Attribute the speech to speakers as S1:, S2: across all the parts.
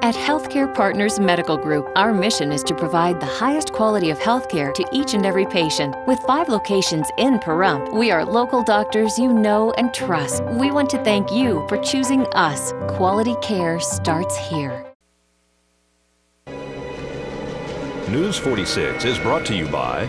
S1: At Healthcare Partners Medical Group, our mission is to provide the highest quality of healthcare to each and every patient. With 5 locations in Pahrump, we are local doctors you know and trust. We want to thank you for choosing us. Quality care starts here.
S2: News 46 is brought to you by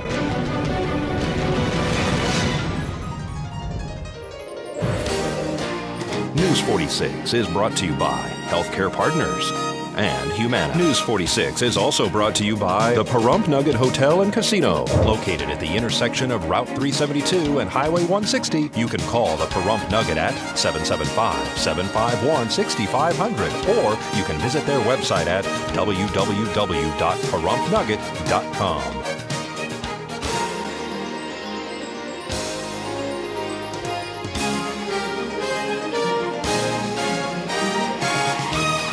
S2: News 46 is brought to you by Healthcare Partners and Humana. News 46 is also brought to you by the Pahrump Nugget Hotel and Casino. Located at the intersection of Route 372 and Highway 160, you can call the Pahrump Nugget at 775-751-6500, or you can visit their website at www.pahrumpnugget.com.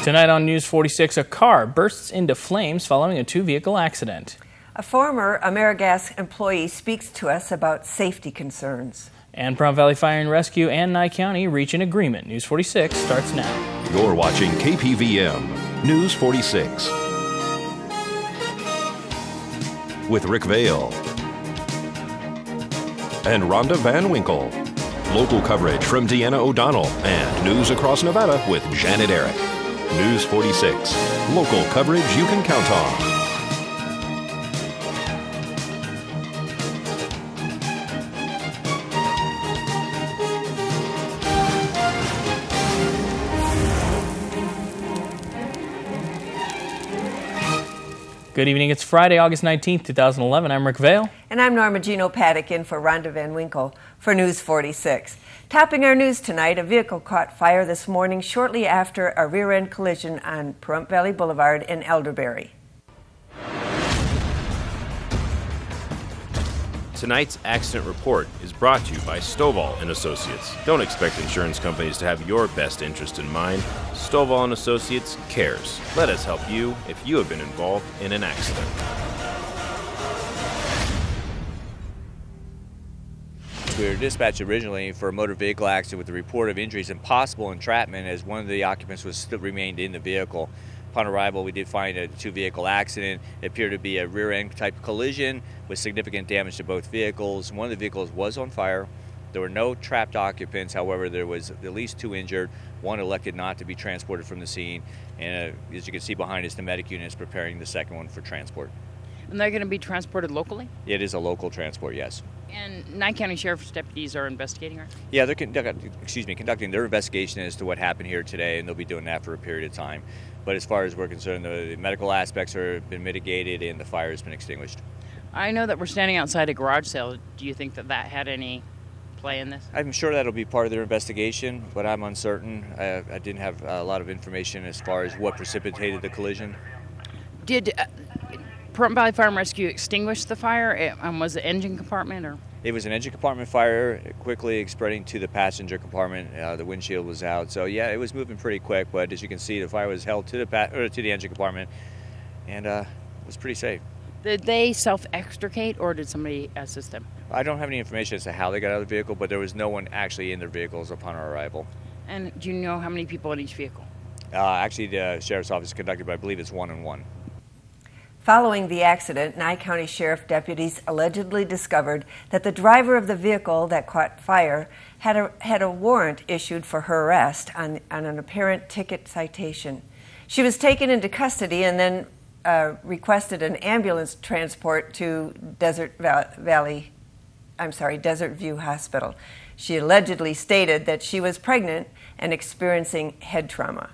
S3: Tonight on News 46, a car bursts into flames following a 2-vehicle accident.
S4: A former Amerigas employee speaks to us about safety concerns.
S3: And Pahrump Valley Fire and Rescue and Nye County reach an agreement. News 46 starts now.
S2: You're watching KPVM News 46 with Rick Vale and Rhonda Van Winkle. Local coverage from Deanna O'Donnell and news across Nevada with Janet Eric. News 46. Local coverage you can count on.
S3: Good evening. It's Friday, August 19th, 2011. I'm Rick Vale.
S4: And I'm Norma Gino Paddock in for Rhonda Van Winkle for News 46. Topping our news tonight, a vehicle caught fire this morning shortly after a rear-end collision on Pahrump Valley Boulevard in Elderberry.
S5: Tonight's accident report is brought to you by Stovall & Associates. Don't expect insurance companies to have your best interest in mind. Stovall & Associates cares. Let us help you if you have been involved in an accident.
S6: We were dispatched originally for a motor vehicle accident with the report of injuries and possible entrapment, as one of the occupants was still remained in the vehicle. Upon arrival, we did find a 2-vehicle accident. It appeared to be a rear-end type collision with significant damage to both vehicles. One of the vehicles was on fire. There were no trapped occupants. However, there was at least 2 injured. One elected not to be transported from the scene. And as you can see behind us, the medic unit is preparing the second one for transport.
S7: And they're going to be transported locally?
S6: It is a local transport, yes.
S7: And Nye County Sheriff's deputies are investigating, right?
S6: Yeah, they're conducting their investigation as to what happened here today, and they'll be doing that for a period of time. But as far as we're concerned, the medical aspects have been mitigated and the fire has been extinguished.
S7: I know that we're standing outside a garage sale. Do you think that that had any play in this?
S6: I'm sure that'll be part of their investigation, but I'm uncertain. I didn't have a lot of information as far as what precipitated the collision.
S7: Did Pahrump Valley Fire and Rescue extinguish the fire? Was it engine compartment or?
S6: It was an engine compartment fire, quickly spreading to the passenger compartment. The windshield was out, so yeah, it was moving pretty quick. But as you can see, the fire was held to the engine compartment, and it was pretty safe.
S7: Did they self-extricate, or did somebody assist them?
S6: I don't have any information as to how they got out of the vehicle, but there was no one actually in their vehicles upon our arrival.
S7: And do you know how many people in each vehicle?
S6: Actually, the sheriff's office conducted, but I believe it's 1-on-1.
S4: Following the accident, Nye County Sheriff deputies allegedly discovered that the driver of the vehicle that caught fire had a warrant issued for her arrest on an apparent ticket citation. She was taken into custody and then requested an ambulance transport to Desert View Hospital. She allegedly stated that she was pregnant and experiencing head trauma.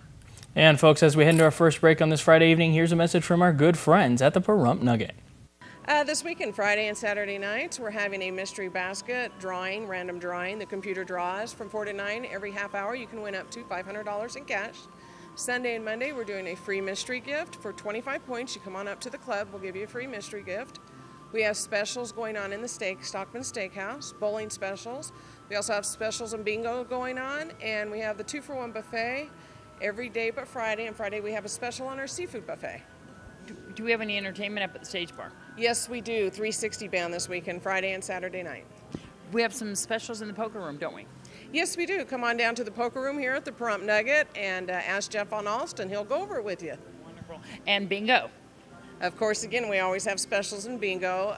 S3: And folks, as we head into our first break on this Friday evening, here's a message from our good friends at the Pahrump Nugget.
S8: This weekend, Friday and Saturday nights, we're having a mystery basket drawing, random drawing. The computer draws from 4 to 9 every half hour. You can win up to $500 in cash. Sunday and Monday, we're doing a free mystery gift. For 25 points, you come on up to the club. We'll give you a free mystery gift. We have specials going on in the Stockman Steakhouse, bowling specials. We also have specials and bingo going on, and we have the 2-for-1 buffet every day but Friday. And Friday, we have a special on our seafood buffet.
S7: Do we have any entertainment up at the Stage Bar?
S8: Yes, we do. 360 band this weekend, Friday and Saturday night.
S7: We have some specials in the poker room, don't we?
S8: Yes, we do. Come on down to the poker room here at the Pahrump Nugget and ask Jeff on Alston. He'll go over it with you.
S7: Wonderful. And bingo.
S8: Of course, again, we always have specials in bingo.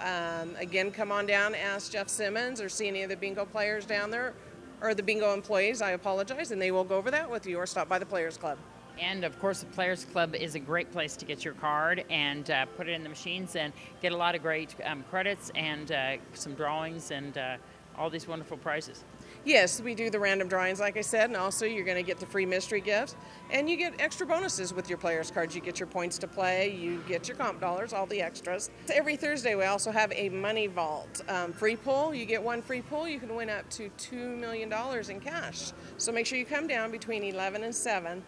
S8: Again, come on down, ask Jeff Simmons or see any of the bingo players down there, or the bingo employees, I apologize, and they will go over that with you, or stop by the Players Club.
S7: And of course, the Players Club is a great place to get your card and put it in the machines and get a lot of great credits and some drawings and all these wonderful prizes.
S8: Yes, we do the random drawings, like I said, and also you're going to get the free mystery gifts, and you get extra bonuses with your players cards. You get your points to play, you get your comp dollars, all the extras. Every Thursday, we also have a money vault free pull. You get one free pull, you can win up to $2 million in cash. So make sure you come down between 11 and 7.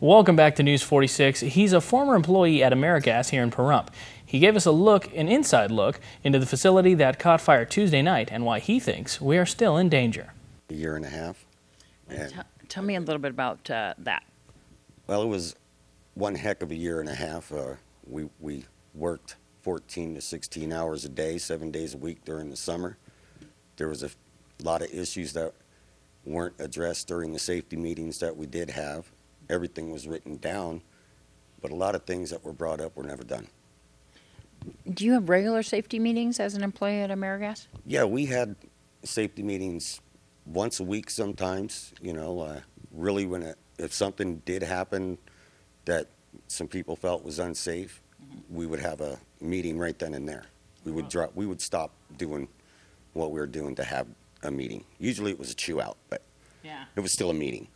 S3: Welcome back to News 46. He's a former employee at Amerigas here in Pahrump. He gave us an inside look into the facility that caught fire Tuesday night and why he thinks we are still in danger.
S9: A year and a half.
S7: Tell me a little bit about that.
S9: Well, it was one heck of a year and a half. We worked 14 to 16 hours a day, 7 days a week during the summer. There was a lot of issues that weren't addressed during the safety meetings that we did have. Everything was written down, but a lot of things that were brought up were never done.
S7: Do you have regular safety meetings as an employee at Amerigas?
S9: Yeah, we had safety meetings once a week sometimes, really if something did happen that some people felt was unsafe, we would have a meeting right then and there. We would stop doing what we were doing to have a meeting. Usually it was a chew out, but it was still a meeting.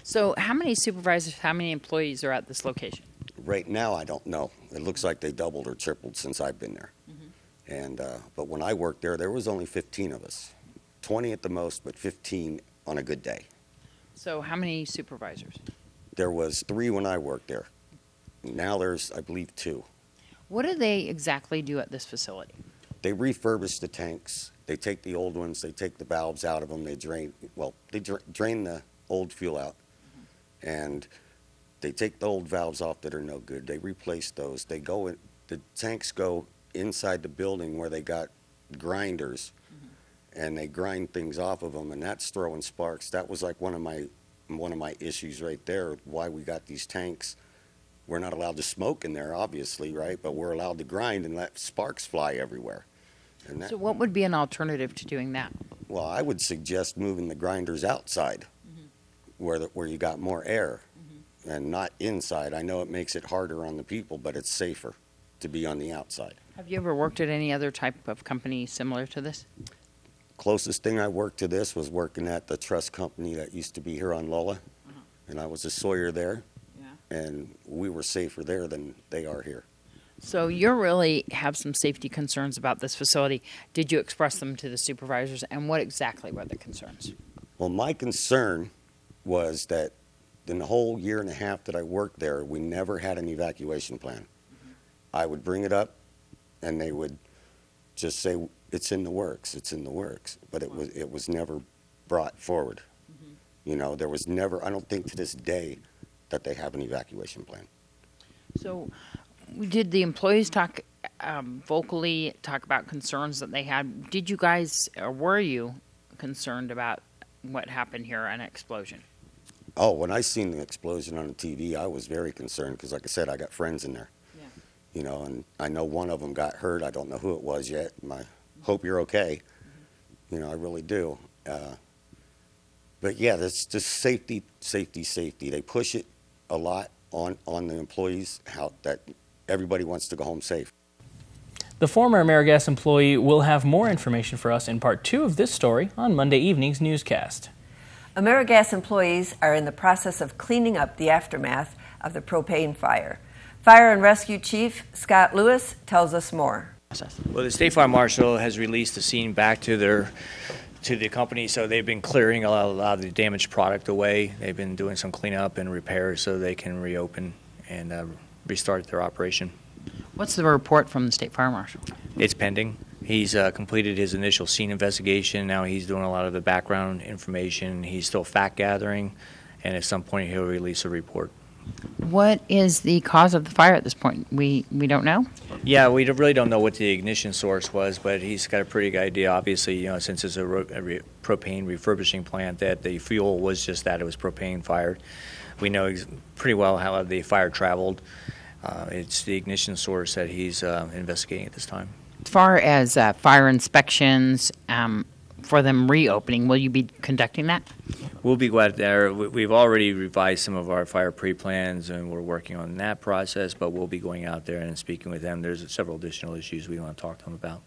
S7: So how many supervisors, how many employees are at this location?
S9: Right now, I don't know. It looks like they doubled or tripled since I've been there. But when I worked there was only 15 of us. 20 at the most, but 15 on a good day.
S7: So how many supervisors?
S9: There was 3 when I worked there. Now there's, I believe, 2.
S7: What do they exactly do at this facility?
S9: They refurbish the tanks. They take the old ones. They take the valves out of them. They drain the old fuel out. And they take the old valves off that are no good. They replace those. The tanks go inside the building where they got grinders, and they grind things off of them, and that's throwing sparks. That was like one of my issues right there. Why we got these tanks? We're not allowed to smoke in there, obviously, right? But we're allowed to grind and let sparks fly everywhere.
S7: So what would be an alternative to doing that?
S9: Well, I would suggest moving the grinders outside, where you got more air, and not inside. I know it makes it harder on the people, but it's safer to be on the outside.
S7: Have you ever worked at any other type of company similar to this?
S9: Closest thing I worked to this was working at the trust company that used to be here on Lola, and I was a sawyer there, and we were safer there than they are here.
S7: So you really have some safety concerns about this facility. Did you express them to the supervisors, and what exactly were the concerns?
S9: Well, my concern was that in the whole year and a half that I worked there, we never had an evacuation plan. I would bring it up, and they would just say, it's in the works, but it was never brought forward. There was never, I don't think to this day, that they have an evacuation plan.
S7: So did the employees vocally talk about concerns that they had? Did you guys, or were you concerned about what happened here, an explosion?
S9: Oh, when I seen the explosion on the TV, I was very concerned because, like I said, I got friends in there. And I know one of them got hurt. I don't know who it was yet. I hope you're okay. I really do. But yeah, that's just safety. They push it a lot on the employees, that everybody wants to go home safe.
S3: The former Ameri-Gas employee will have more information for us in part 2 of this story on Monday evening's newscast.
S4: Amerigas employees are in the process of cleaning up the aftermath of the propane fire. Fire and Rescue Chief Scott Lewis tells us more.
S10: Well, the State Fire Marshal has released the scene back to the company, so they've been clearing a lot of the damaged product away. They've been doing some cleanup and repairs so they can reopen and restart their operation.
S7: What's the report from the State Fire Marshal?
S10: It's pending. He's completed his initial scene investigation. Now he's doing a lot of the background information. He's still fact gathering, and at some point he'll release a report
S7: What is the cause of the fire at this point? We don't know?
S10: Yeah, we really don't know what the ignition source was, but he's got a pretty good idea, obviously, since it's a propane refurbishing plant, that the fuel was just that, it was propane fired. We know pretty well how the fire traveled. It's the ignition source that he's investigating at this time.
S7: As far as fire inspections, for them reopening, will you be conducting that?
S10: We'll be glad there. We've already revised some of our fire pre-plans, and we're working on that process, but we'll be going out there and speaking with them. There's several additional issues we want to talk to them about.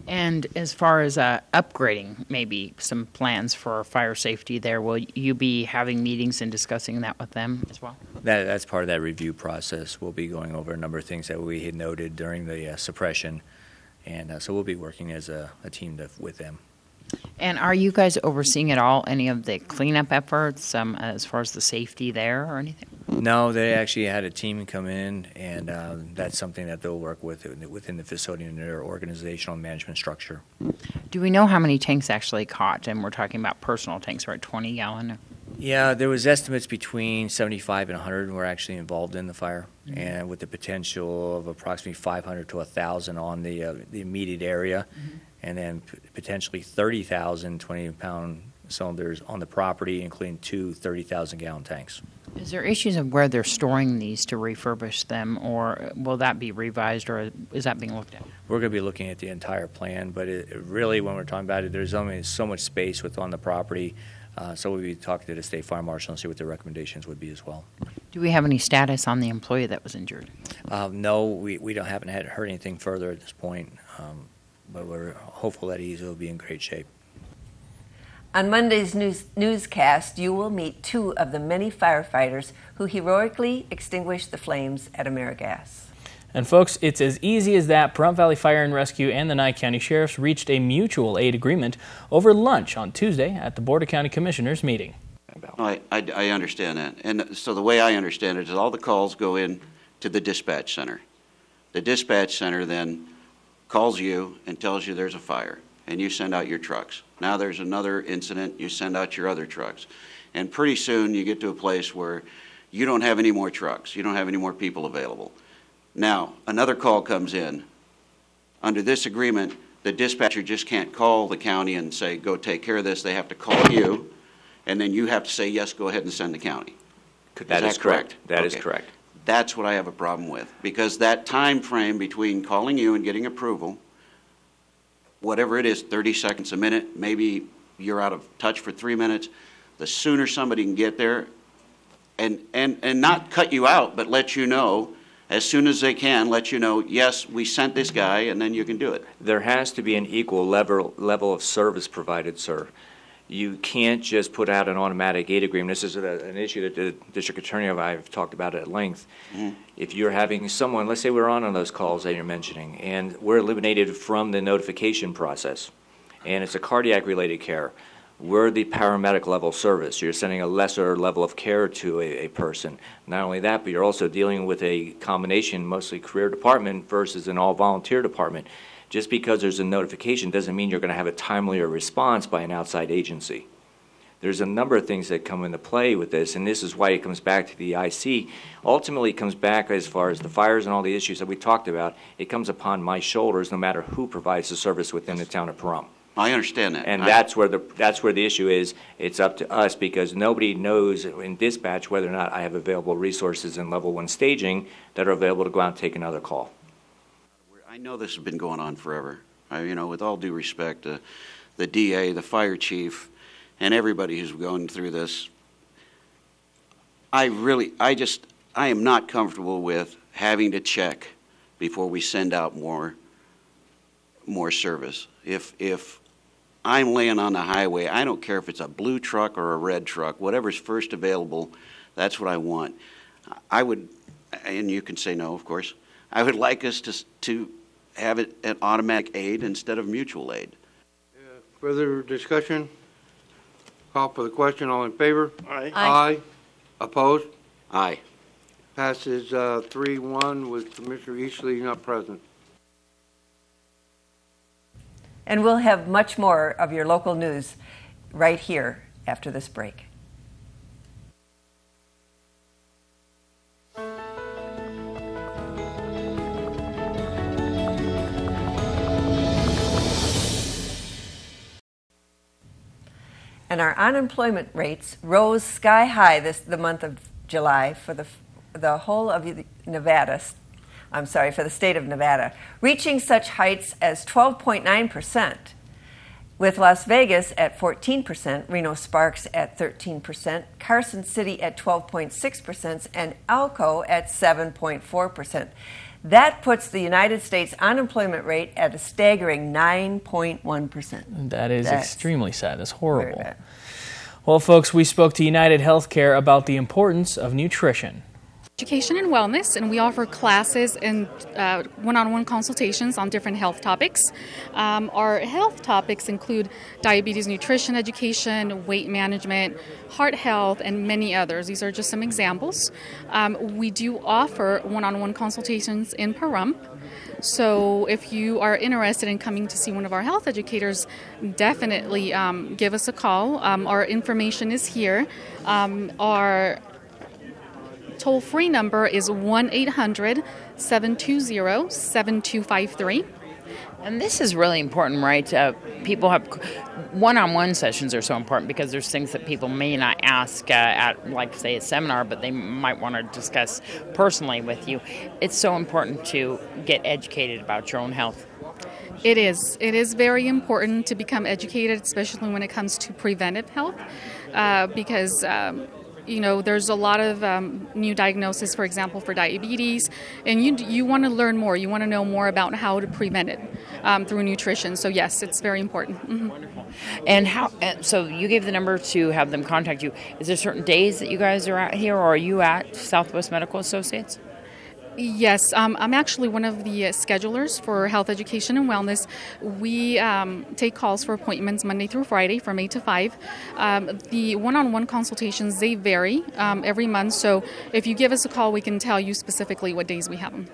S7: And as far as upgrading, maybe some plans for fire safety there, will you be having meetings and discussing that with them as well?
S10: That's part of that review process. We'll be going over a number of things that we had noted during the suppression, and so we'll be working as a team with them.
S7: And are you guys overseeing at all any of the cleanup efforts as far as the safety there or anything?
S10: No, they actually had a team come in, and that's something that they'll work with within the facility and their organizational management structure.
S7: Do we know how many tanks actually caught? And we're talking about personal tanks, right? 20 gallon?
S10: Yeah, there was estimates between 75 and 100 were actually involved in the fire, and with the potential of approximately 500 to 1,000 on the immediate area. And then potentially 30,000 20-pound cylinders on the property, including two 30,000-gallon tanks.
S7: Is there issues of where they're storing these to refurbish them, or will that be revised, or is that being looked at?
S10: We're going to be looking at the entire plan, but really, when we're talking about it, there's only so much space on the property, so we'll be talking to the state fire marshal and see what their recommendations would be as well.
S7: Do we have any status on the employee that was injured?
S10: No, we haven't heard anything further at this point. But we're hopeful that he'll be in great shape.
S4: On Monday's newscast, you will meet two of the many firefighters who heroically extinguished the flames at Amerigas.
S3: And folks, it's as easy as that. Pahrump Valley Fire and Rescue and the Nye County Sheriffs reached a mutual aid agreement over lunch on Tuesday at the Board of County Commissioners meeting.
S11: I understand that. And so the way I understand it is all the calls go in to the dispatch center. The dispatch center then calls you and tells you there's a fire, and you send out your trucks. Now there's another incident, you send out your other trucks. And pretty soon you get to a place where you don't have any more trucks, you don't have any more people available. Now, another call comes in. Under this agreement, the dispatcher just can't call the county and say, go take care of this. They have to call you, and then you have to say, yes, go ahead and send the county.
S10: That is correct. That is correct.
S11: That's what I have a problem with, because that time frame between calling you and getting approval, whatever it is, 30 seconds, a minute, maybe you're out of touch for 3 minutes, the sooner somebody can get there and not cut you out, but let you know as soon as they can, let you know, yes, we sent this guy, and then you can do it.
S10: There has to be an equal level of service provided, sir. You can't just put out an automatic aid agreement. This is an issue that the district attorney and I have talked about at length. If you're having someone, let's say we're on those calls that you're mentioning, and we're eliminated from the notification process, and it's a cardiac-related care, we're the paramedic level service. You're sending a lesser level of care to a person. Not only that, but you're also dealing with a combination, mostly career department versus an all-volunteer department. Just because there's a notification doesn't mean you're going to have a timelier response by an outside agency. There's a number of things that come into play with this, and this is why it comes back to the IC. Ultimately, it comes back as far as the fires and all the issues that we talked about. It comes upon my shoulders no matter who provides the service within the town of Pahrump.
S11: I understand that.
S10: And that's where the issue is. It's up to us, because nobody knows in dispatch whether or not I have available resources in level 1 staging that are available to go out and take another call.
S11: I know this has been going on forever. With all due respect, the DA, the fire chief, and everybody who's going through this, I am not comfortable with having to check before we send out more service. If I'm laying on the highway, I don't care if it's a blue truck or a red truck, whatever's first available, that's what I want. I would, and you can say no, of course, I would like us to have it an automatic aid instead of mutual aid.
S12: Further discussion? Call for the question. All in favor?
S11: Aye.
S12: Aye. Opposed?
S11: Aye.
S12: Passes 3-1 with Commissioner Eastley not present.
S4: And we'll have much more of your local news right here after this break. and our unemployment rates rose sky high the month of July for the whole of Nevada. For the state of Nevada, reaching such heights as 12.9%, with Las Vegas at 14%, Reno Sparks at 13%, Carson City at 12.6%, and Elko at 7.4%. That puts the United States unemployment rate at a staggering 9.1%.
S3: That's extremely sad. That's horrible. Well, folks, we spoke to United Healthcare about the importance of nutrition.
S13: Education and wellness, and we offer classes and one-on-one consultations on different health topics. Our health topics include diabetes, nutrition education, weight management, heart health, and many others. These are just some examples. We do offer one-on-one consultations in Pahrump. So if you are interested in coming to see one of our health educators, definitely give us a call. Our information is here. Our toll-free number is 1-800-720-7253.
S7: And this is really important, right? People have one-on-one sessions are so important because there's things that people may not ask at, like, say, a seminar, but they might want to discuss personally with you. It's so important to get educated about your own health.
S13: It is. It is very important to become educated, especially when it comes to preventive health, because there's a lot of new diagnoses, for example, for diabetes, and you want to learn more. You want to know more about how to prevent it through nutrition. So yes, it's very important. Mm-hmm.
S7: Wonderful. And so you gave the number to have them contact you. Is there certain days that you guys are out here, or are you at Southwest Medical Associates?
S13: Yes, I'm actually one of the schedulers for health education and wellness. We take calls for appointments Monday through Friday from 8 to 5. The one-on-one consultations, they vary every month, so if you give us a call, we can tell you specifically what days we have them.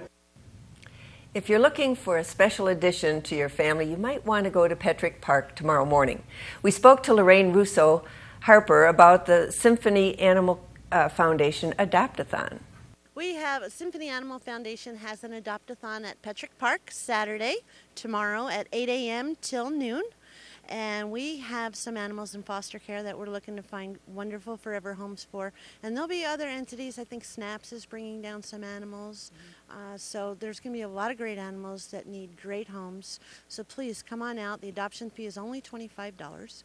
S4: If you're looking for a special addition to your family, you might want to go to Petrick Park tomorrow morning. We spoke to Lorraine Russo Harper about the Symphony Animal Foundation Adopt-a-thon.
S14: We have Symphony Animal Foundation has an adopt-a-thon at Petrick Park Saturday, tomorrow at 8 a.m. till noon. And we have some animals in foster care that we're looking to find wonderful forever homes for. And there'll be other entities. I think Snaps is bringing down some animals. So there's going to be a lot of great animals that need great homes. So please come on out. The adoption fee is only $25.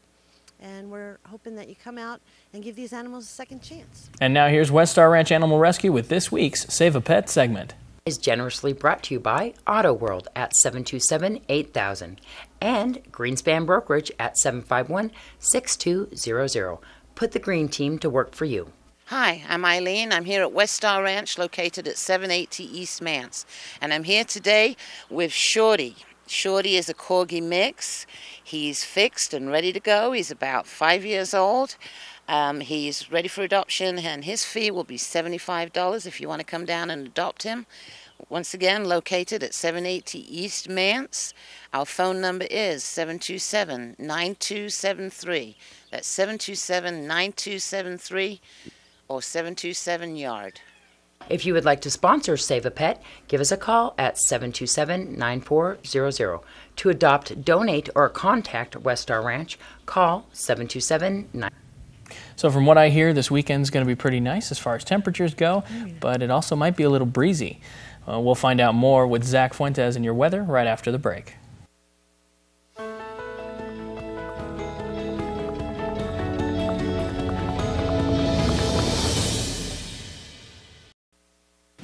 S14: And we're hoping that you come out and give these animals a second chance.
S3: And now here's West Star Ranch Animal Rescue with this week's Save a Pet segment.
S7: Is generously brought to you by Auto World at 727-8000 and Greenspan Brokerage at 751-6200. Put the green team to work for you.
S15: Hi, I'm Eileen. I'm here at West Star Ranch located at 780 East Mance. And I'm here today with Shorty. Shorty is a Corgi mix. He's fixed and ready to go. He's about 5 years old. He's ready for adoption, and his fee will be $75 if you want to come down and adopt him. Once again, located at 780 East Mance. Our phone number is 727-9273. That's 727-9273 or 727-YARD.
S7: If you would like to sponsor Save a Pet, give us a call at 727-9400. To adopt, donate, or contact West Star Ranch, call 727-9.
S3: So from what I hear, this weekend's going to be pretty nice as far as temperatures go, but it also might be a little breezy. We'll find out more with Zach Fuentes and your weather right after the break.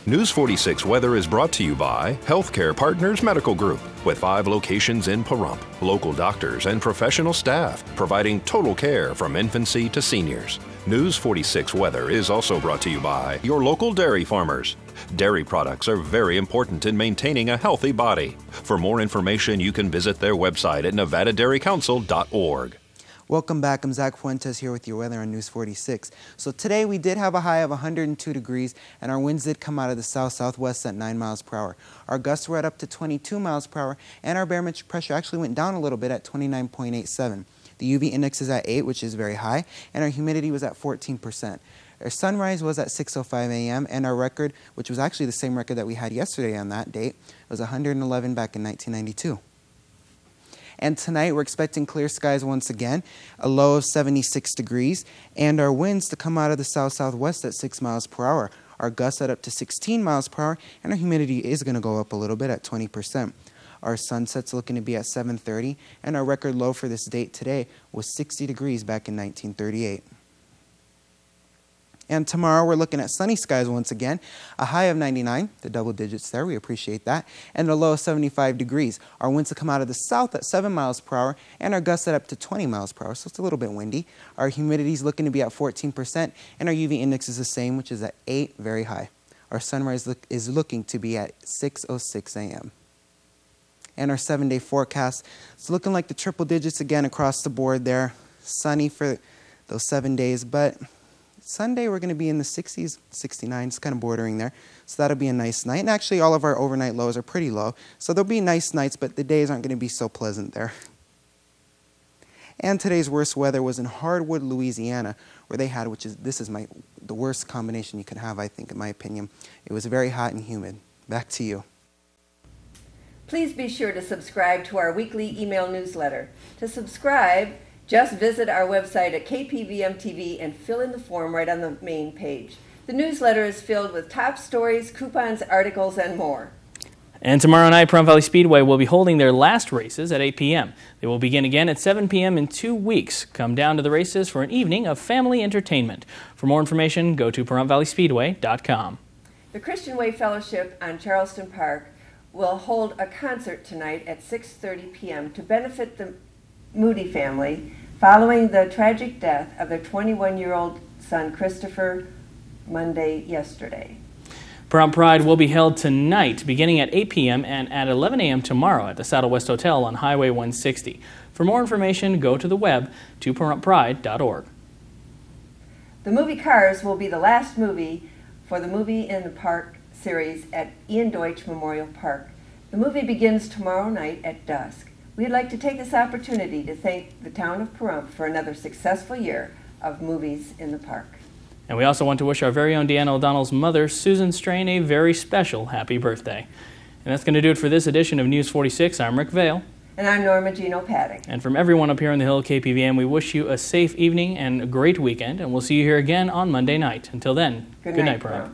S2: News 46 Weather is brought to you by Healthcare Partners Medical Group, with 5 locations in Pahrump, local doctors and professional staff providing total care from infancy to seniors. News 46 Weather is also brought to you by your local dairy farmers. Dairy products are very important in maintaining a healthy body. For more information, you can visit their website at nevadadairycouncil.org.
S16: Welcome back. I'm Zach Fuentes here with your weather on News 46. So today we did have a high of 102 degrees and our winds did come out of the south-southwest at 9 miles per hour. Our gusts were at up to 22 miles per hour and our barometric pressure actually went down a little bit at 29.87. The UV index is at 8, which is very high, and our humidity was at 14%. Our sunrise was at 6:05 a.m. and our record, which was actually the same record that we had yesterday on that date, was 111 back in 1992. And tonight we're expecting clear skies once again, a low of 76 degrees, and our winds to come out of the south-southwest at 6 miles per hour. Our gusts at up to 16 miles per hour, and our humidity is going to go up a little bit at 20%. Our sunset's looking to be at 7:30, and our record low for this date today was 60 degrees back in 1938. And tomorrow we're looking at sunny skies once again, a high of 99, the double digits there, we appreciate that, and a low of 75 degrees. Our winds will come out of the south at 7 miles per hour, and our gusts at up to 20 miles per hour, so it's a little bit windy. Our humidity is looking to be at 14%, and our UV index is the same, which is at 8, very high. Our sunrise is looking to be at 6:06 a.m. And our 7-day forecast, it's looking like the triple digits again across the board there. Sunny for those 7 days, but Sunday we're going to be in the 60s, 69s, kind of bordering there. So that'll be a nice night. And actually all of our overnight lows are pretty low. So there'll be nice nights, but the days aren't going to be so pleasant there. And today's worst weather was in Hardwood, Louisiana, where they had, this is the worst combination you could have, I think, in my opinion. It was very hot and humid. Back to you.
S4: Please be sure to subscribe to our weekly email newsletter. To subscribe, just visit our website at KPVM-TV and fill in the form right on the main page. The newsletter is filled with top stories, coupons, articles, and more.
S3: And tomorrow night, Pahrump Valley Speedway will be holding their last races at 8 p.m. They will begin again at 7 p.m. in 2 weeks. Come down to the races for an evening of family entertainment. For more information, go to PahrumpValleySpeedway.com.
S4: The Christian Way Fellowship on Charleston Park will hold a concert tonight at 6:30 p.m. to benefit the Moody family following the tragic death of their 21-year-old son Christopher Monday yesterday.
S3: Pahrump Pride will be held tonight beginning at 8 p.m. and at 11 a.m. tomorrow at the Saddle West Hotel on Highway 160. For more information, go to the web to PahrumPpride.org.
S4: The movie Cars will be the last movie for the Movie in the Park series at Ian Deutsch Memorial Park. The movie begins tomorrow night at dusk. We'd like to take this opportunity to thank the town of Pahrump for another successful year of movies in the park.
S3: And we also want to wish our very own Deanna O'Donnell's mother, Susan Strain, a very special happy birthday. And that's going to do it for this edition of News 46. I'm Rick Vale.
S4: And I'm Norma Gino Paddock.
S3: And from everyone up here on the Hill KPVM, we wish you a safe evening and a great weekend. And we'll see you here again on Monday night. Until then, good night, Pahrump.